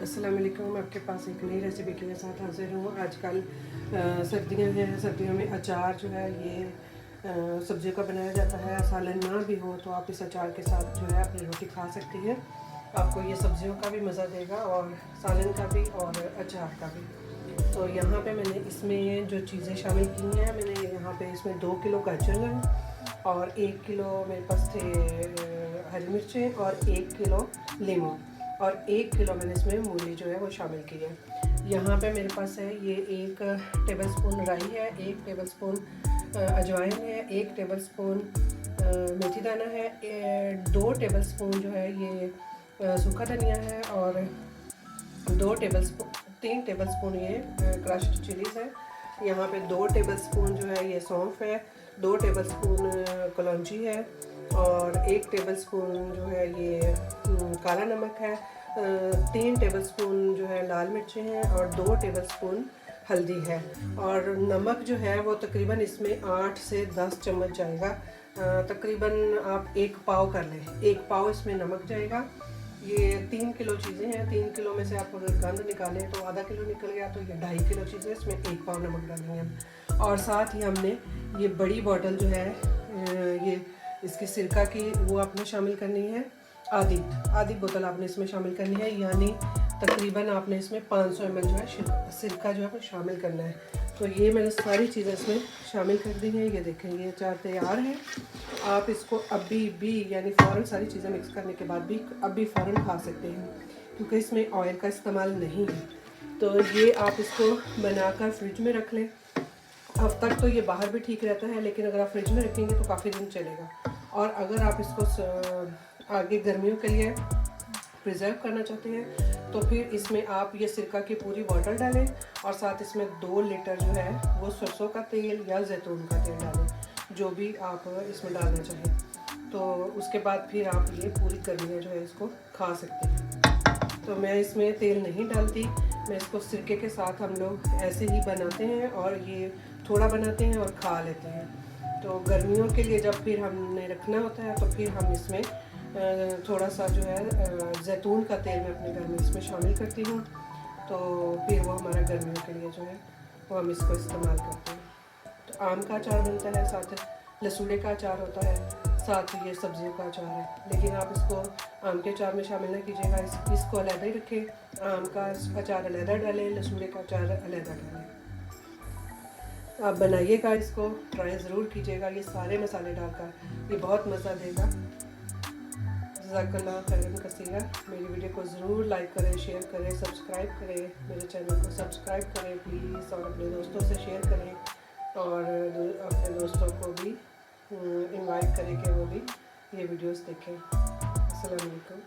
अस्सलाम वालेकुम। मैं आपके पास एक नई रेसिपी के साथ हाजिर हूँ। आजकल सर्दियाँ हैं, सर्दियों में अचार जो है ये सब्जियों का बनाया जाता है। सालन ना भी हो तो आप इस अचार के साथ जो है अपनी रोटी खा सकती हैं। आपको ये सब्जियों का भी मज़ा देगा और सालन का भी और अचार का भी। तो यहाँ पे मैंने इसमें जो चीज़ें शामिल की हैं, मैंने यहाँ पे इसमें 2 किलो गाजर है और 1 किलो मेरे पास थे हरी मिर्चें और 1 किलो लीमू और 1 किलो मैंने इसमें मूली जो है वो शामिल की है। यहाँ पे मेरे पास है ये 1 टेबलस्पून राई है, 1 टेबलस्पून अजवाइन है, 1 टेबलस्पून मेथी दाना है, 2 टेबलस्पून जो है ये सूखा धनिया है और 3 टेबलस्पून ये क्रश्ड चिलीज़ है। यहाँ पे 2 टेबलस्पून जो है ये सौंफ है, 2 टेबलस्पून कलौंजी है और 1 टेबलस्पून जो है ये काला नमक है, 3 टेबलस्पून जो है लाल मिर्चें हैं और 2 टेबलस्पून हल्दी है। और नमक जो है वो तकरीबन इसमें 8 से 10 चम्मच जाएगा। तकरीबन आप 1 पाव कर लें, 1 पाव इसमें नमक जाएगा। ये 3 किलो चीज़ें हैं, 3 किलो में से आप अगर गंद निकालें तो आधा किलो निकल गया, तो ये 2.5 किलो चीज़ें, इसमें 1 पाव नमक डालेंगे हम। और साथ ही हमने ये बड़ी बॉटल जो है ये इसकी सिरका की वो आपने शामिल करनी है, आधी बोतल आपने इसमें शामिल करनी है, यानी तकरीबन आपने इसमें 500 ml जो है सिरका जो है वो शामिल करना है। तो ये मैंने सारी चीज़ें इसमें शामिल कर दी हैं। ये देखें ये अचार तैयार है। आप इसको अभी भी यानी फ़ौरन सारी चीज़ें मिक्स करने के बाद भी अभी फ़ौरन खा सकते हैं, क्योंकि इसमें ऑयल का इस्तेमाल नहीं है। तो ये आप इसको बनाकर फ्रिज में रख लें। अब तक तो ये बाहर भी ठीक रहता है, लेकिन अगर आप फ्रिज में रखेंगे तो काफ़ी दिन चलेगा। और अगर आप इसको आगे गर्मियों के लिए प्रिजर्व करना चाहते हैं तो फिर इसमें आप ये सिरका की पूरी बॉटल डालें और साथ इसमें 2 लीटर जो है वो सरसों का तेल या जैतून का तेल डालें, जो भी आप इसमें डालना चाहें। तो उसके बाद फिर आप ये पूरी गर्मियाँ जो है इसको खा सकते हैं। तो मैं इसमें तेल नहीं डालती, मैं इसको सिरके के साथ हम लोग ऐसे ही बनाते हैं और ये थोड़ा बनाते हैं और खा लेते हैं। तो गर्मियों के लिए जब फिर हमने रखना होता है तो फिर हम इसमें थोड़ा सा जो है जैतून का तेल मैं अपने घर में इसमें शामिल करती हूँ। तो फिर वो हमारा गर्मियों के लिए जो है वो हम इसको इस्तेमाल करते हैं। तो आम का अचार बनता है, साथ लसूड़े का अचार होता है, साथ ये सब्जियों का अचार है। लेकिन आप इसको आम के अचार में शामिल न कीजिएगा, इसको अलहदा ही रखें। आम का अचार अलहदा डालें, लसूड़े का अचार अलहदा डालें। आप बनाइएगा, इसको ट्राई ज़रूर कीजिएगा ये सारे मसाले डालकर, ये बहुत मज़ा देगा। जज़ाकल्लाह खैरन कसीरा। मेरी वीडियो को ज़रूर लाइक करें, शेयर करें, सब्सक्राइब करें, मेरे चैनल को सब्सक्राइब करें प्लीज़, और अपने दोस्तों से शेयर करें और अपने दोस्तों को भी इनवाइट करें कि वो भी ये वीडियोस देखें। अस्सलाम वालेकुम।